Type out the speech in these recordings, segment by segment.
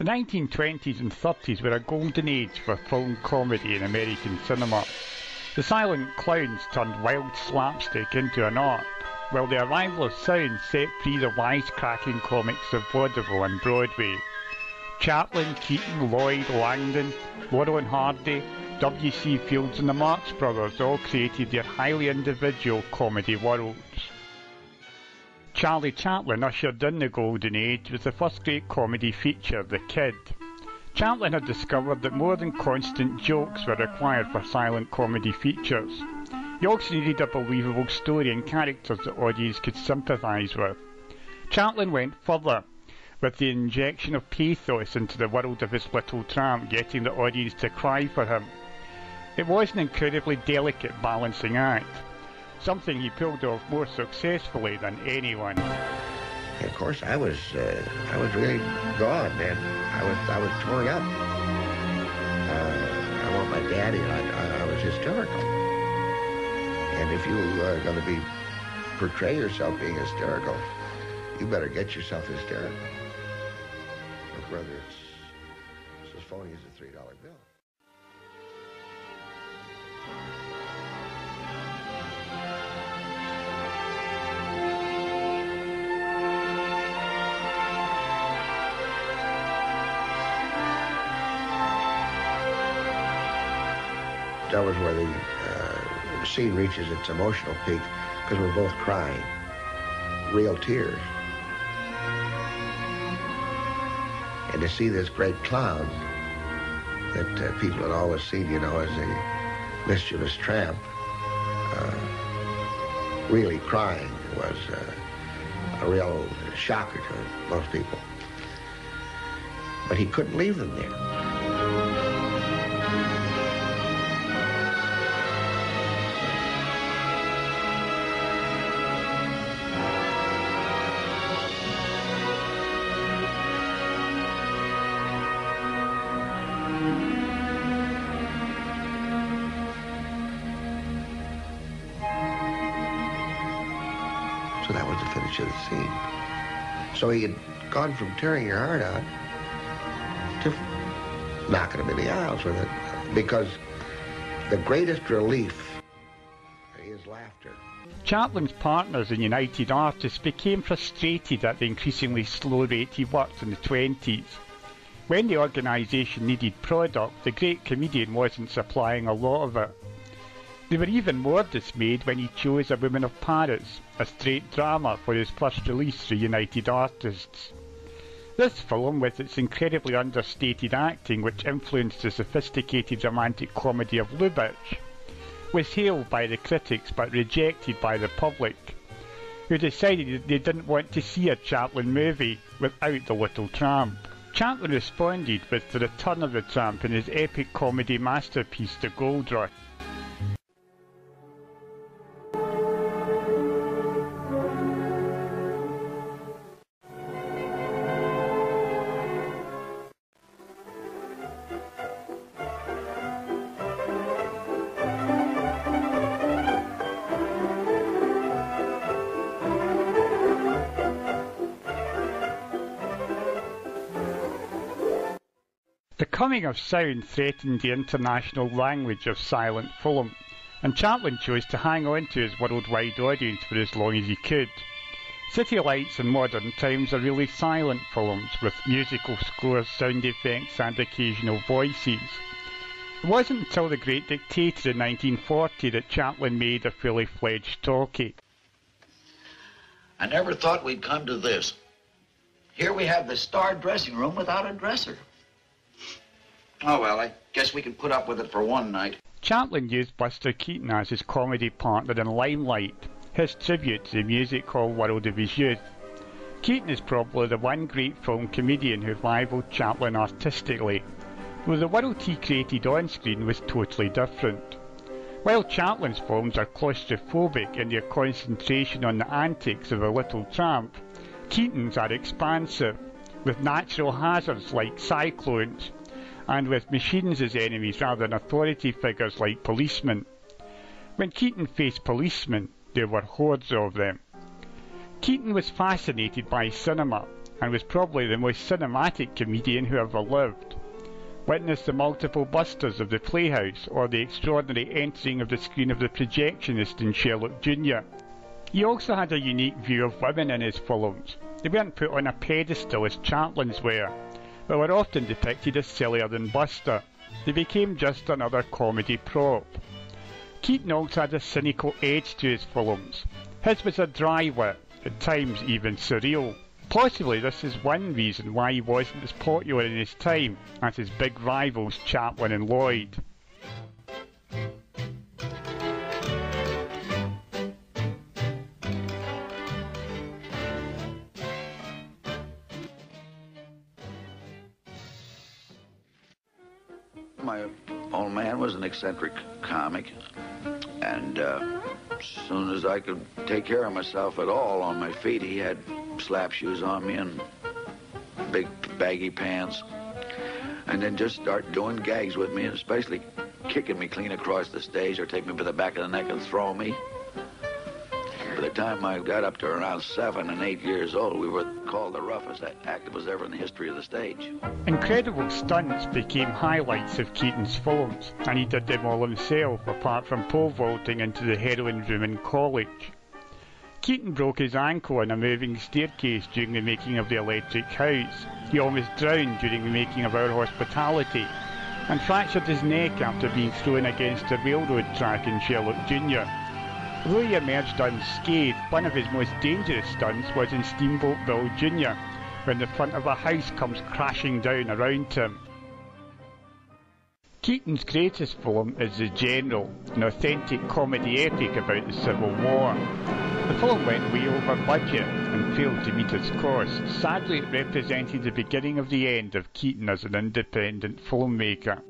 The 1920s and 30s were a golden age for film comedy in American cinema. The silent clowns turned wild slapstick into an art, while the arrival of sound set free the wisecracking comics of vaudeville and Broadway. Chaplin, Keaton, Lloyd, Langdon, Laurel and Hardy, W.C. Fields and the Marx Brothers all created their highly individual comedy worlds. Charlie Chaplin ushered in the golden age with the first great comedy feature, The Kid. Chaplin had discovered that more than constant jokes were required for silent comedy features. He also needed a believable story and characters the audience could sympathise with. Chaplin went further, with the injection of pathos into the world of his little tramp, getting the audience to cry for him. It was an incredibly delicate balancing act, something he pulled off more successfully than anyone. Of course, I was really gone, man. I was torn up. I want my daddy. I was hysterical. And if you are going to portray yourself being hysterical, you better get yourself hysterical. Or whether it's as phony as a $3 bill. That was where the scene reaches its emotional peak, because we're both crying, real tears. And to see this great clown that people had always seen, as a mischievous tramp, really crying was a real shocker to most people. But he couldn't leave them there. So that was the finish of the scene. So he had gone from tearing your heart out to knocking him in the aisles with it, because the greatest relief is laughter. Chaplin's partners in United Artists became frustrated at the increasingly slow rate he worked in the 20s. When the organisation needed product, the great comedian wasn't supplying a lot of it. They were even more dismayed when he chose A Woman of Paris, a straight drama, for his first release through United Artists. This film, with its incredibly understated acting which influenced the sophisticated romantic comedy of Lubitsch, was hailed by the critics but rejected by the public, who decided they didn't want to see a Chaplin movie without the Little Tramp. Chaplin responded with The Return of the Tramp in his epic comedy masterpiece The Gold Rush. The coming of sound threatened the international language of silent film, and Chaplin chose to hang on to his worldwide audience for as long as he could. City Lights and Modern Times are really silent films, with musical scores, sound effects and occasional voices. It wasn't until The Great Dictator in 1940 that Chaplin made a fully fledged talkie. I never thought we'd come to this. Here we have the star dressing room without a dresser. Oh, well, I guess we can put up with it for one night. Chaplin used Buster Keaton as his comedy partner in Limelight, his tribute to the music hall world of his youth. Keaton is probably the one great film comedian who rivaled Chaplin artistically, though the world he created on screen was totally different. While Chaplin's films are claustrophobic in their concentration on the antics of a little tramp, Keaton's are expansive, with natural hazards like cyclones, and with machines as enemies rather than authority figures like policemen. When Keaton faced policemen, there were hordes of them. Keaton was fascinated by cinema, and was probably the most cinematic comedian who ever lived. Witness the multiple busters of the Playhouse or the extraordinary entering of the screen of the projectionist in Sherlock Jr. He also had a unique view of women in his films. They weren't put on a pedestal as Chaplin's were, but were often depicted as sillier than Buster. They became just another comedy prop. Keaton also had a cynical edge to his films. His was a dry wit, at times even surreal. Possibly this is one reason why he wasn't as popular in his time as his big rivals Chaplin and Lloyd. My old man was an eccentric comic, and as soon as I could take care of myself at all on my feet, he had slap shoes on me and big baggy pants, and then just start doing gags with me, and especially kicking me clean across the stage or take me by the back of the neck and throw me. By the time I got up to around 7 and 8 years old, we were called the roughest actors ever in the history of the stage. Incredible stunts became highlights of Keaton's films, and he did them all himself, apart from pole vaulting into the heroin room in college. Keaton broke his ankle on a moving staircase during the making of The Electric House. He almost drowned during the making of Our Hospitality, and fractured his neck after being thrown against a railroad track in Sherlock Jr. Though he emerged unscathed, one of his most dangerous stunts was in Steamboat Bill Jr., when the front of a house comes crashing down around him. Keaton's greatest film is The General, an authentic comedy epic about the Civil War. The film went way over budget and failed to meet its costs. Sadly, it represented the beginning of the end of Keaton as an independent filmmaker.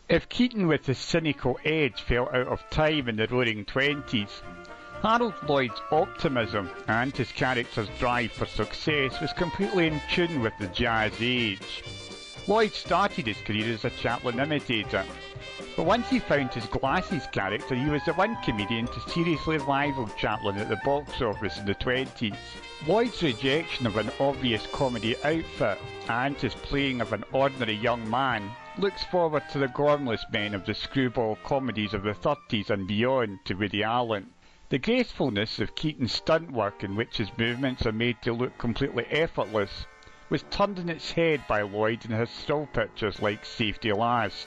If Keaton with his cynical edge fell out of time in the Roaring Twenties, Harold Lloyd's optimism and his character's drive for success was completely in tune with the jazz age. Lloyd started his career as a Chaplin imitator, but once he found his glasses character, he was the one comedian to seriously rival Chaplin at the box office in the 20s. Lloyd's rejection of an obvious comedy outfit and his playing of an ordinary young man looks forward to the gormless men of the screwball comedies of the 30s and beyond to Woody Allen. The gracefulness of Keaton's stunt work, in which his movements are made to look completely effortless, was turned on its head by Lloyd in his still pictures like Safety Last.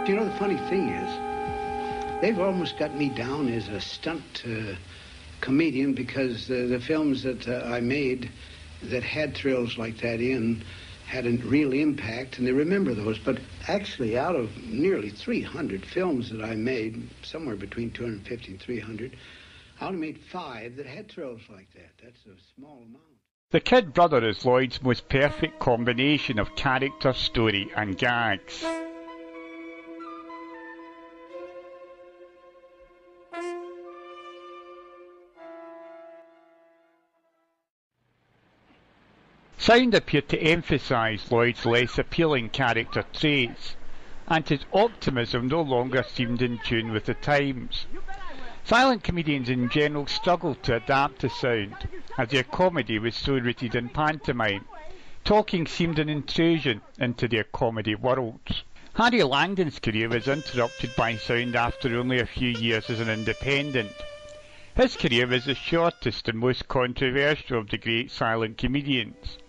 You know, the funny thing is, they've almost got me down as a stunt comedian because the films that I made that had thrills like that in had a real impact, and they remember those. But actually, out of nearly 300 films that I made, somewhere between 250 and 300, I only made 5 that had thrills like that. That's a small amount. The Kid Brother is Lloyd's most perfect combination of character, story and gags. Sound appeared to emphasise Lloyd's less appealing character traits, and his optimism no longer seemed in tune with the times. Silent comedians in general struggled to adapt to sound, as their comedy was so rooted in pantomime. Talking seemed an intrusion into their comedy worlds. Harry Langdon's career was interrupted by sound after only a few years as an independent. His career was the shortest and most controversial of the great silent comedians.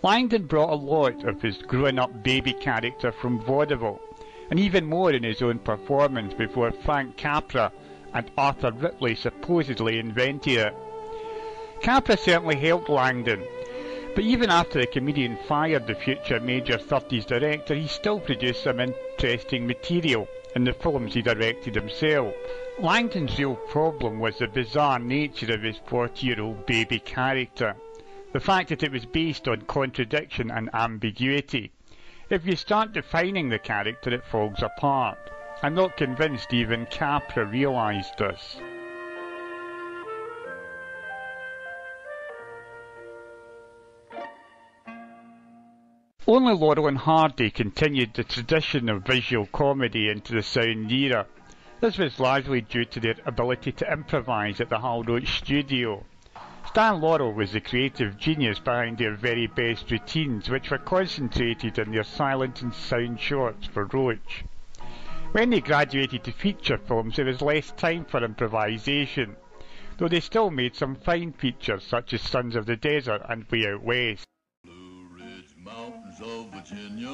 Langdon brought a lot of his grown-up baby character from vaudeville, and even more in his own performance before Frank Capra and Arthur Ripley supposedly invented it. Capra certainly helped Langdon, but even after the comedian fired the future major 30s director, he still produced some interesting material in the films he directed himself. Langdon's real problem was the bizarre nature of his 40-year-old baby character. the fact that it was based on contradiction and ambiguity. If you start defining the character, it falls apart. I'm not convinced even Capra realised this. Only Laurel and Hardy continued the tradition of visual comedy into the sound era. This was largely due to their ability to improvise at the Hal Roach studio. Stan Laurel was the creative genius behind their very best routines, which were concentrated in their silent and sound shots for Roach. When they graduated to feature films, there was less time for improvisation, though they still made some fine features such as Sons of the Desert and Way Out West. Blue Ridge Mountains of Virginia,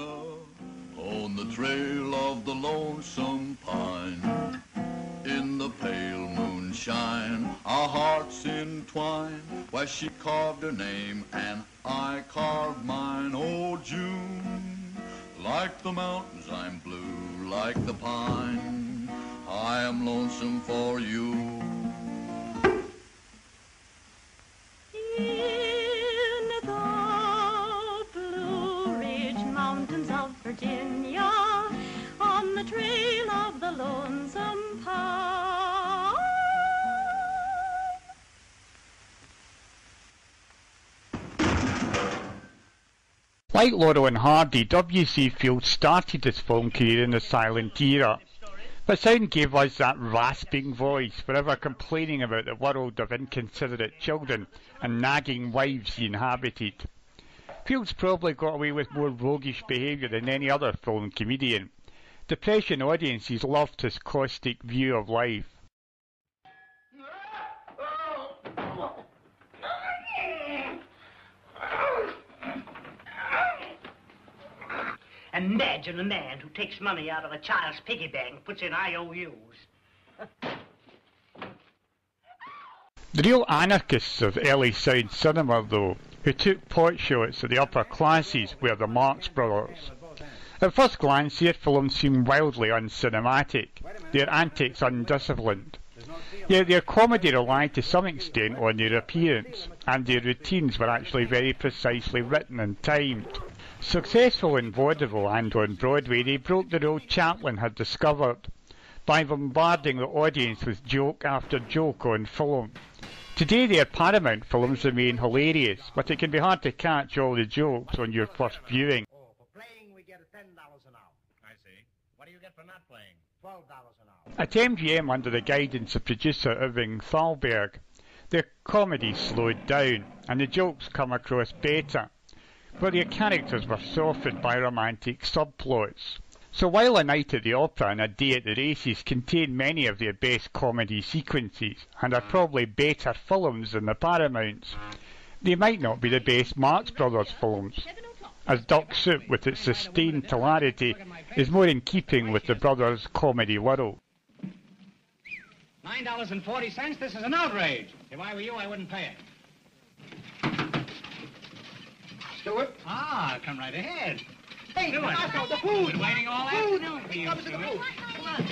on the trail of the lonesome pine, in the pale moonshine, our hearts entwine, where she carved her name and I carved mine. Oh, June, like the mountains I'm blue, like the pine, I am lonesome for you. In the Blue Ridge Mountains of Virginia, on the trail of the lonesome pine. Like Laurel and Hardy, W.C. Fields started his film career in the silent era. The sound gave us that rasping voice, forever complaining about the world of inconsiderate children and nagging wives he inhabited. Fields probably got away with more roguish behaviour than any other film comedian. Depression audiences loved his caustic view of life. Imagine a man who takes money out of a child's piggy bank and puts in IOUs. The real anarchists of early sound cinema, though, who took pot shots at the upper classes, were the Marx Brothers. At first glance, their films seem wildly uncinematic, their antics undisciplined. Yet their comedy relied to some extent on their appearance, and their routines were actually very precisely written and timed. Successful in vaudeville and on Broadway, they broke the rule Chaplin had discovered by bombarding the audience with joke after joke on film. Today their Paramount films remain hilarious, but it can be hard to catch all the jokes on your first viewing. Oh, for playing we get $10 an hour. I see. What do you get for not playing? $12 an hour. At MGM, under the guidance of producer Irving Thalberg, their comedy slowed down and the jokes come across better, but their characters were softened by romantic subplots. So while A Night at the Opera and A Day at the Races contain many of their best comedy sequences and are probably better films than the Paramounts, they might not be the best Marx Brothers films, as Duck Soup with its sustained hilarity is more in keeping with the brothers' comedy world. $9.40? This is an outrage. If I were you, I wouldn't pay it. Stewart? Ah, come right ahead. Hey, Stewart. The food. Been waiting all afternoon for you, Stewart. Come on.